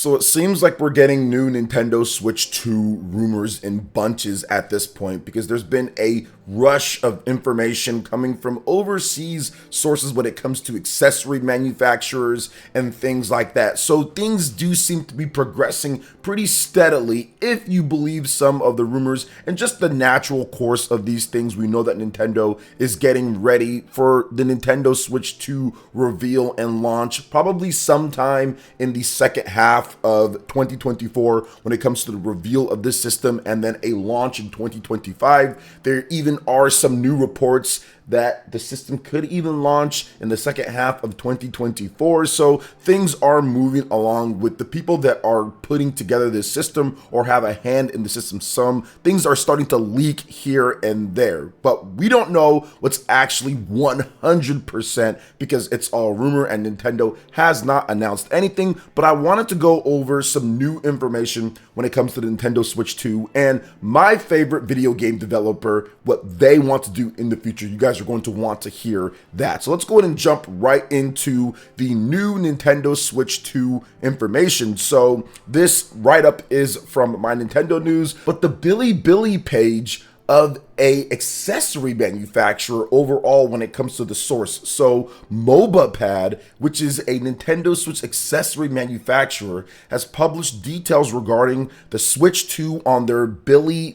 So it seems like we're getting new Nintendo Switch 2 rumors in bunches at this point because there's been a rush of information coming from overseas sources when it comes to accessory manufacturers and things like that. So things do seem to be progressing pretty steadily if you believe some of the rumors and just the natural course of these things. We know that Nintendo is getting ready for the Nintendo Switch 2 reveal and launch probably sometime in the second half of 2024 when it comes to the reveal of this system and then a launch in 2025. There even are some new reports that the system could even launch in the second half of 2024. So things are moving along with the people that are putting together this system or have a hand in the system. Some things are starting to leak here and there, but we don't know what's actually 100% because it's all rumor and Nintendo has not announced anything. But I wanted to go over some new information when it comes to the Nintendo Switch 2 and my favorite video game developer, what they want to do in the future. You guys are going to want to hear that. So let's go ahead and jump right into the new Nintendo Switch 2 information. So this write-up is from MyNintendoNews, but the Billy page of a accessory manufacturer overall when it comes to the source. So MobaPad, which is a Nintendo Switch accessory manufacturer, has published details regarding the Switch 2 on their Billy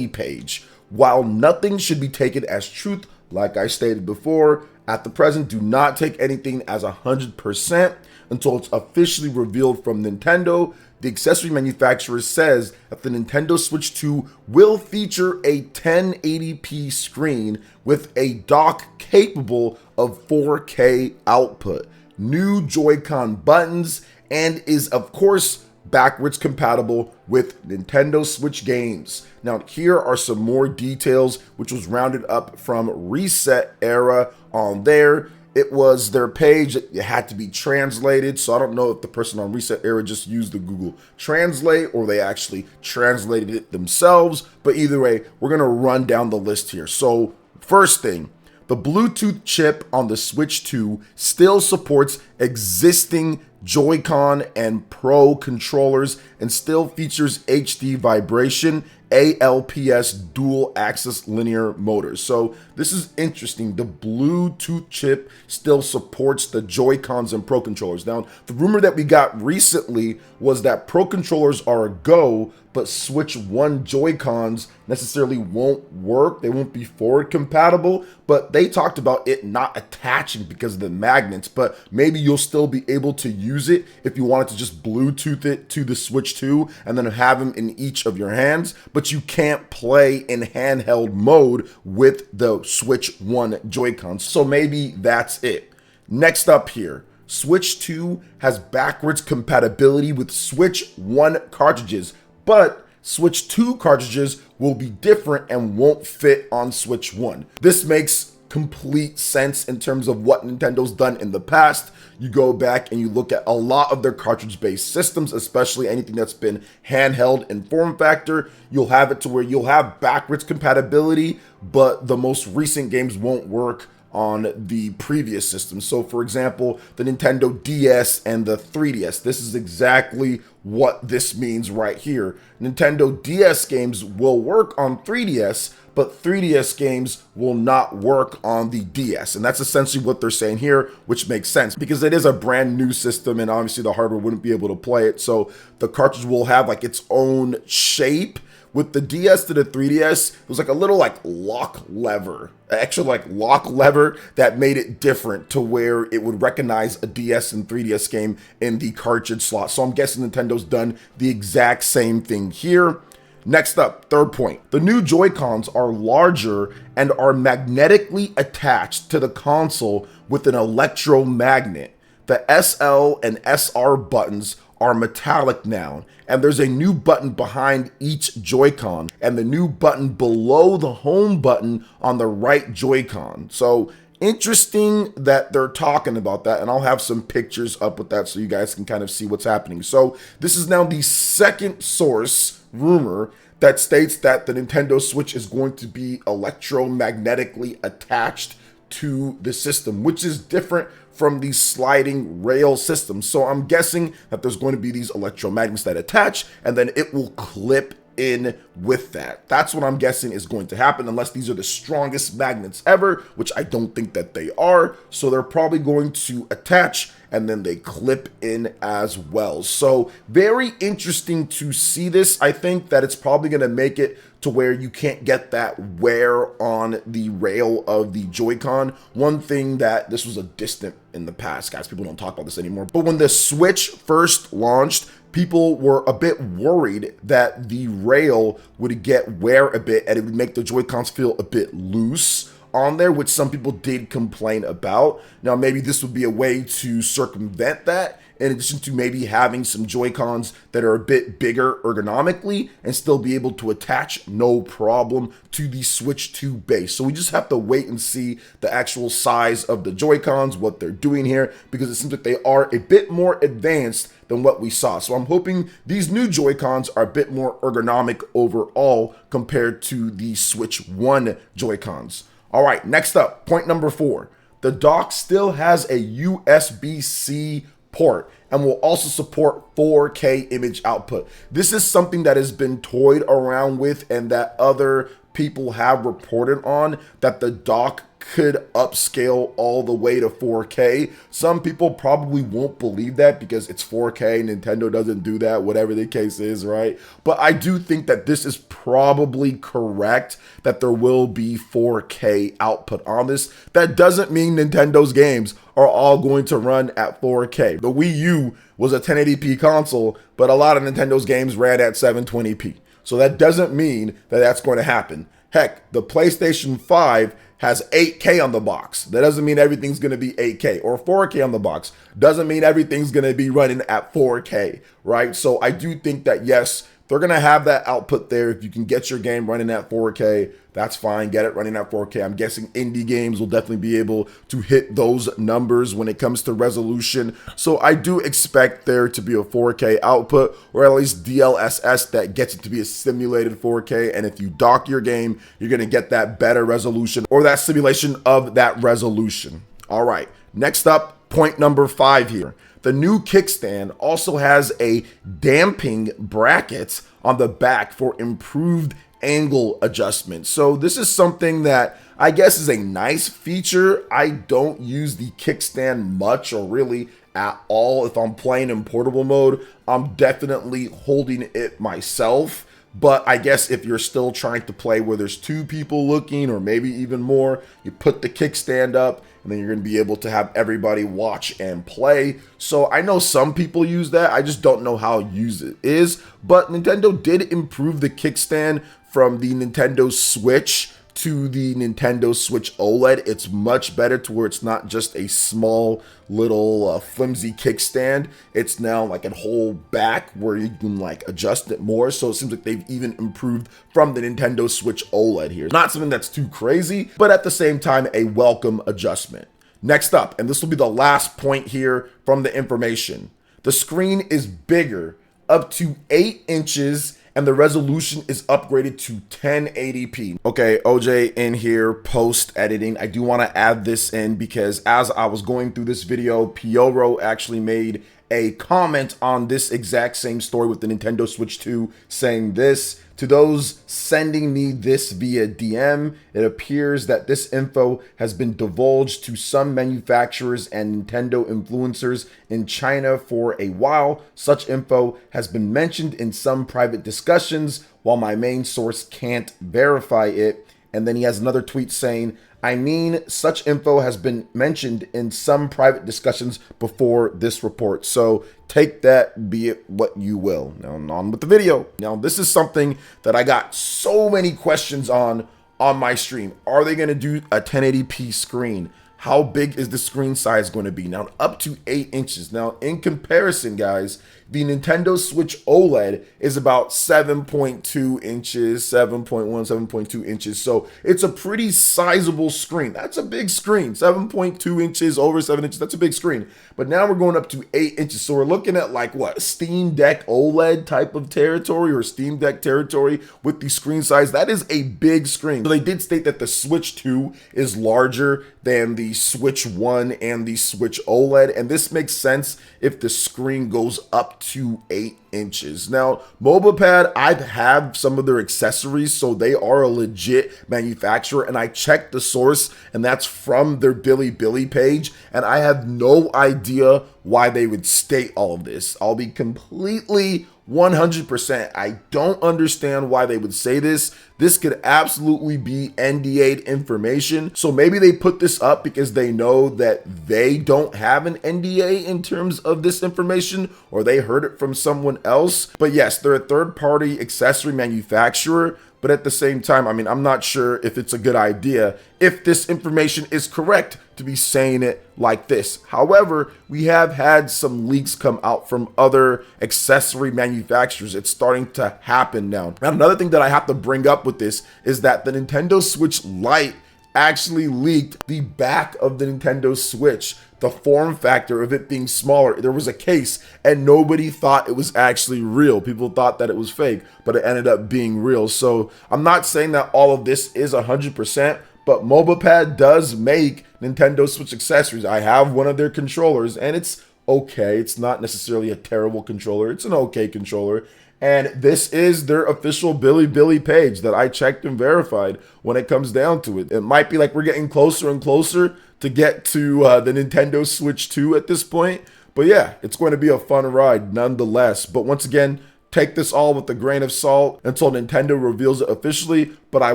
page. While nothing should be taken as truth, like I stated before, at the present, do not take anything as 100% until it's officially revealed from Nintendo. The accessory manufacturer says that the Nintendo Switch 2 will feature a 1080p screen with a dock capable of 4K output, new Joy-Con buttons, and is of course backwards compatible with Nintendo Switch games. Now, here are some more details, which was rounded up from Reset Era on there. It was their page. It had to be translated. So I don't know if the person on Reset Era just used the Google Translate or they actually translated it themselves. But either way, we're going to run down the list here. So first thing, the Bluetooth chip on the Switch 2 still supports existing Joy-Con and Pro controllers and still features HD vibration, ALPS dual axis linear motors. So this is interesting. The Bluetooth chip still supports the Joy-Cons and Pro controllers. Now, the rumor that we got recently was that Pro controllers are a go, but Switch 1 Joy-Cons necessarily won't work. They won't be forward compatible, but they talked about it not attaching because of the magnets, but maybe you'll still be able to use it if you wanted to just Bluetooth it to the Switch 2 and then have them in each of your hands, but you can't play in handheld mode with the Switch 1 Joy-Cons. So maybe that's it. Next up here, Switch 2 has backwards compatibility with Switch 1 cartridges, but Switch 2 cartridges will be different and won't fit on Switch 1. This makes complete sense in terms of what Nintendo's done in the past. You go back and you look at a lot of their cartridge-based systems, especially anything that's been handheld in form factor, you'll have it to where you'll have backwards compatibility, but the most recent games won't work on the previous system. So for example, the Nintendo DS and the 3DS, this is exactly what this means right here. Nintendo DS games will work on 3DS, but 3DS games will not work on the DS. And that's essentially what they're saying here, which makes sense because it is a brand new system and obviously the hardware wouldn't be able to play it. So the cartridge will have like its own shape. With the DS to the 3DS, it was like a little like lock lever that made it different to where it would recognize a DS and 3DS game in the cartridge slot. So I'm guessing Nintendo's done the exact same thing here. Next up, third point, the new Joy-Cons are larger and are magnetically attached to the console with an electromagnet. The SL and SR buttons are metallic now, and there's a new button behind each Joy-Con and the new button below the home button on the right Joy-Con. So interesting that they're talking about that, and I'll have some pictures up with that so you guys can kind of see what's happening. So this is now the second source rumor that states that the Nintendo Switch is going to be electromagnetically attached to the system, which is different from the sliding rail system. So I'm guessing that there's going to be these electromagnets that attach, and then it will clip in with that. That's what I'm guessing is going to happen, unless these are the strongest magnets ever, which I don't think that they are. So they're probably going to attach and then they clip in as well. So very interesting to see this. I think that it's probably going to make it to where you can't get that wear on the rail of the Joy-Con. One thing that this was a distant in the past, guys, people don't talk about this anymore, but when the Switch first launched, people were a bit worried that the rail would get wear a bit and it would make the Joy-Cons feel a bit loose on there, which some people did complain about. Now, maybe this would be a way to circumvent that, in addition to maybe having some Joy-Cons that are a bit bigger ergonomically and still be able to attach no problem to the Switch 2 base. So we just have to wait and see the actual size of the Joy-Cons, what they're doing here, because it seems like they are a bit more advanced than what we saw. So I'm hoping these new Joy-Cons are a bit more ergonomic overall compared to the Switch 1 Joy-Cons. All right, next up, point number 4. The dock still has a USB-C port and will also support 4K image output. This is something that has been toyed around with and that other people have reported on, that the dock could upscale all the way to 4K. Some people probably won't believe that because it's 4K, Nintendo doesn't do that, whatever the case is, right? But I do think that this is probably correct, that there will be 4K output on this. That doesn't mean Nintendo's games are all going to run at 4K. The Wii U was a 1080p console, but a lot of Nintendo's games ran at 720p. So that doesn't mean that that's going to happen. Heck, the PlayStation 5 has 8K on the box. That doesn't mean everything's going to be 8K, or 4K on the box. Doesn't mean everything's going to be running at 4K, right? So I do think that, yes, they're going to have that output there. If you can get your game running at 4K, that's fine. Get it running at 4K. I'm guessing indie games will definitely be able to hit those numbers when it comes to resolution. So I do expect there to be a 4K output, or at least DLSS that gets it to be a simulated 4K. And if you dock your game, you're going to get that better resolution, or that simulation of that resolution. All right, next up, point number 5 here. The new kickstand also has a damping bracket on the back for improved angle adjustment. So this is something that I guess is a nice feature. I don't use the kickstand much, or really at all. If I'm playing in portable mode, I'm definitely holding it myself. But I guess if you're still trying to play where there's 2 people looking, or maybe even more, you put the kickstand up and then you're going to be able to have everybody watch and play. So I know some people use that. I just don't know how used it is. But Nintendo did improve the kickstand from the Nintendo Switch to the Nintendo Switch OLED. It's much better to where it's not just a small little flimsy kickstand. It's now like a whole back where you can like adjust it more. So it seems like they've even improved from the Nintendo Switch OLED here. Not something that's too crazy, but at the same time, a welcome adjustment. Next up, and this will be the last point here from the information. The screen is bigger, up to 8 inches, and the resolution is upgraded to 1080p. Okay, OJ in here, post-editing. I do want to add this in because as I was going through this video, Pyoro actually made a comment on this exact same story with the Nintendo Switch 2 saying this: to those sending me this via DM, it appears that this info has been divulged to some manufacturers and Nintendo influencers in China for a while. Such info has been mentioned in some private discussions, while my main source can't verify it. And then he has another tweet saying, I mean, such info has been mentioned in some private discussions before this report. So take that, be it what you will. Now, on with the video. Now, this is something that I got so many questions on my stream. Are they going to do a 1080p screen? How big is the screen size going to be? Now, up to 8 inches. Now, in comparison, guys, the Nintendo Switch OLED is about 7.2 inches, 7.1, 7.2 inches. So it's a pretty sizable screen. That's a big screen. 7.2 inches, over 7 inches. That's a big screen. But now we're going up to 8 inches. So we're looking at like what? Steam Deck OLED type of territory, or Steam Deck territory with the screen size. That is a big screen. So they did state that the Switch 2 is larger than the Switch 1 and the Switch OLED. And this makes sense if the screen goes up to 8 inches. Now, MobilePad, I have some of their accessories, so they are a legit manufacturer, and I checked the source, and that's from their Bilibili page, and I have no idea why they would state all of this. I'll be completely 100%. I don't understand why they would say this. This could absolutely be NDA'd information. So maybe they put this up because they know that they don't have an NDA in terms of this information, or they heard it from someone else. But yes, they're a third-party accessory manufacturer. But at the same time, I mean, I'm not sure if it's a good idea if this information is correct to be saying it like this. However, we have had some leaks come out from other accessory manufacturers. It's starting to happen now. And another thing that I have to bring up with this is that the Nintendo Switch Lite actually leaked the back of the Nintendo Switch, the form factor of it being smaller. There was a case and nobody thought it was actually real. People thought that it was fake, but it ended up being real. So I'm not saying that all of this is 100%, but MobilePad does make Nintendo Switch accessories. I have one of their controllers and it's okay. It's not necessarily a terrible controller. It's an okay controller. And this is their official Bilibili page that I checked and verified when it comes down to it. It might be like we're getting closer and closer to get to the Nintendo Switch 2 at this point. But yeah, it's going to be a fun ride nonetheless. But once again, take this all with a grain of salt until Nintendo reveals it officially. But I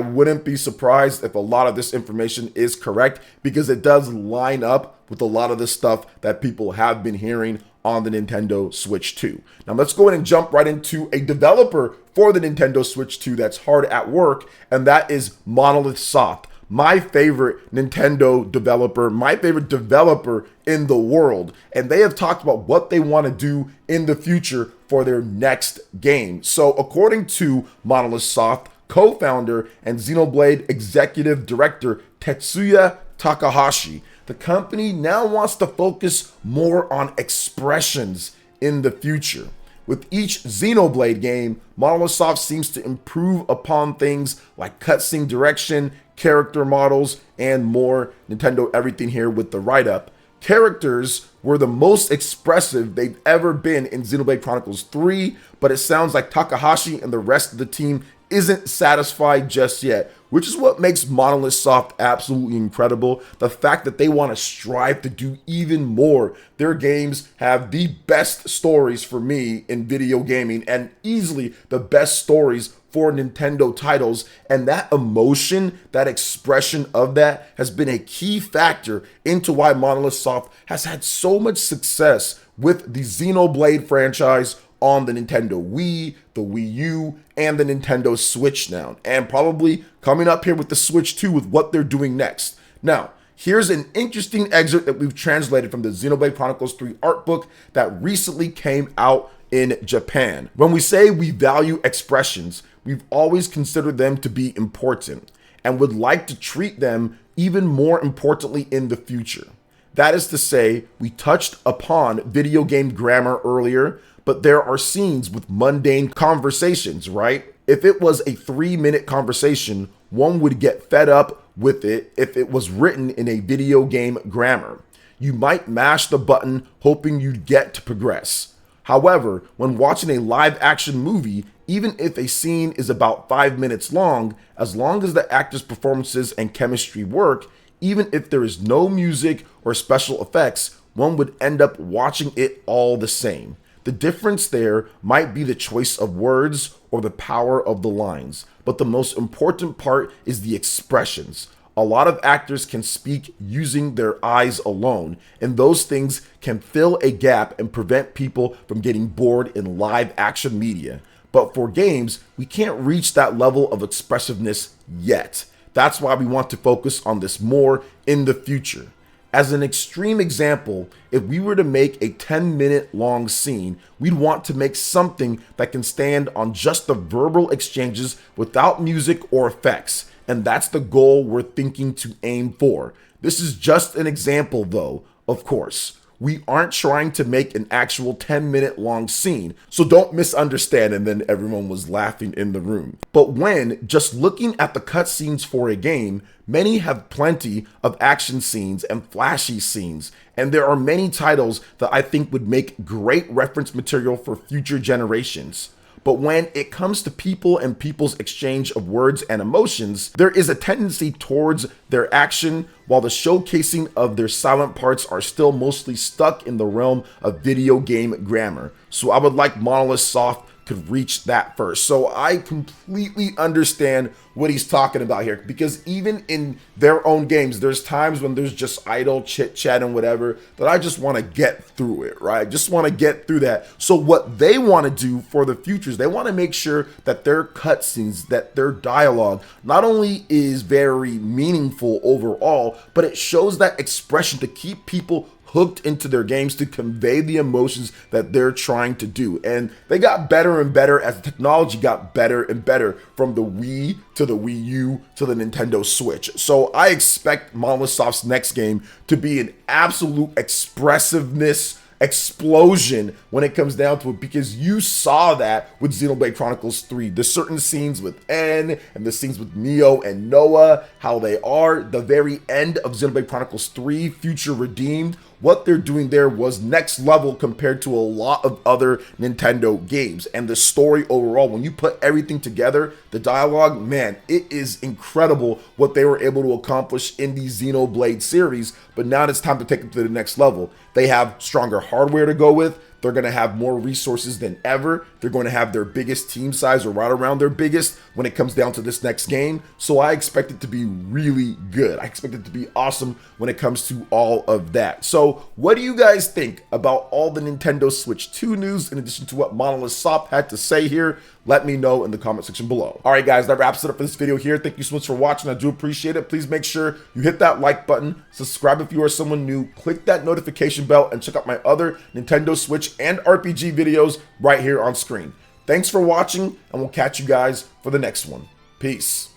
wouldn't be surprised if a lot of this information is correct, because it does line up with a lot of the stuff that people have been hearing on the Nintendo Switch 2. Now let's go ahead and jump right into a developer for the Nintendo Switch 2 that's hard at work, and that is Monolith Soft. My favorite Nintendo developer, my favorite developer in the world. And they have talked about what they want to do in the future for their next game. So according to Monolith Soft co-founder and Xenoblade executive director Tetsuya Takahashi, the company now wants to focus more on expressions in the future. With each Xenoblade game, Monolith Soft seems to improve upon things like cutscene direction, character models, and more. Nintendo everything here with the write-up. Characters were the most expressive they've ever been in Xenoblade Chronicles 3, but it sounds like Takahashi and the rest of the team isn't satisfied just yet, which is what makes Monolith Soft absolutely incredible. The fact that they want to strive to do even more. Their games have the best stories for me in video gaming, and easily the best stories for Nintendo titles, and that emotion, that expression of that has been a key factor into why Monolith Soft has had so much success with the Xenoblade franchise on the Nintendo Wii, the Wii U, and the Nintendo Switch now, and probably coming up here with the Switch 2 with what they're doing next. Now, here's an interesting excerpt that we've translated from the Xenoblade Chronicles 3 art book that recently came out in Japan. When we say we value expressions, we've always considered them to be important and would like to treat them even more importantly in the future. That is to say, we touched upon video game grammar earlier, but there are scenes with mundane conversations, right? If it was a 3-minute conversation, one would get fed up with it if it was written in a video game grammar. You might mash the button hoping you'd get to progress. However, when watching a live action movie, even if a scene is about 5 minutes long as the actors' performances and chemistry work, even if there is no music or special effects, one would end up watching it all the same. The difference there might be the choice of words or the power of the lines, but the most important part is the expressions. A lot of actors can speak using their eyes alone, and those things can fill a gap and prevent people from getting bored in live action media. But for games, we can't reach that level of expressiveness yet. That's why we want to focus on this more in the future. As an extreme example, if we were to make a 10-minute long scene, we'd want to make something that can stand on just the verbal exchanges without music or effects. And that's the goal we're thinking to aim for. This is just an example though, of course. We aren't trying to make an actual 10-minute long scene, so don't misunderstand. And then everyone was laughing in the room. But when just looking at the cutscenes for a game, many have plenty of action scenes and flashy scenes, and there are many titles that I think would make great reference material for future generations. But when it comes to people and people's exchange of words and emotions, there is a tendency towards their action, while the showcasing of their silent parts are still mostly stuck in the realm of video game grammar. So I would like Monolith Soft could reach that first. So I completely understand what he's talking about here, because even in their own games, there's times when there's just idle chit chat and whatever that I just want to get through it, right? Just want to get through that. So what they want to do for the futures, they want to make sure that their cutscenes, that their dialogue not only is very meaningful overall, but it shows that expression to keep people hooked into their games, to convey the emotions that they're trying to do. And they got better and better as the technology got better and better, from the Wii to the Wii U to the Nintendo Switch. So I expect Monolith Soft's next game to be an absolute expressiveness explosion when it comes down to it, because you saw that with Xenoblade Chronicles 3. There's certain scenes with N and the scenes with Neo and Noah, how they are. The very end of Xenoblade Chronicles 3, Future Redeemed, what they're doing there was next level compared to a lot of other Nintendo games. And the story overall, when you put everything together, the dialogue, man, it is incredible what they were able to accomplish in the Xenoblade series. But now it's time to take it to the next level. They have stronger hardware to go with. They're going to have more resources than ever. They're going to have their biggest team size, or right around their biggest, when it comes down to this next game. So I expect it to be really good. I expect it to be awesome when it comes to all of that. So what do you guys think about all the Nintendo Switch 2 news, in addition to what Monolith Soft had to say here? Let me know in the comment section below. All right, guys, that wraps it up for this video here. Thank you so much for watching. I do appreciate it. Please make sure you hit that like button, subscribe if you are someone new, click that notification bell, and check out my other Nintendo Switch and RPG videos right here on screen. Thanks for watching, and we'll catch you guys for the next one. Peace.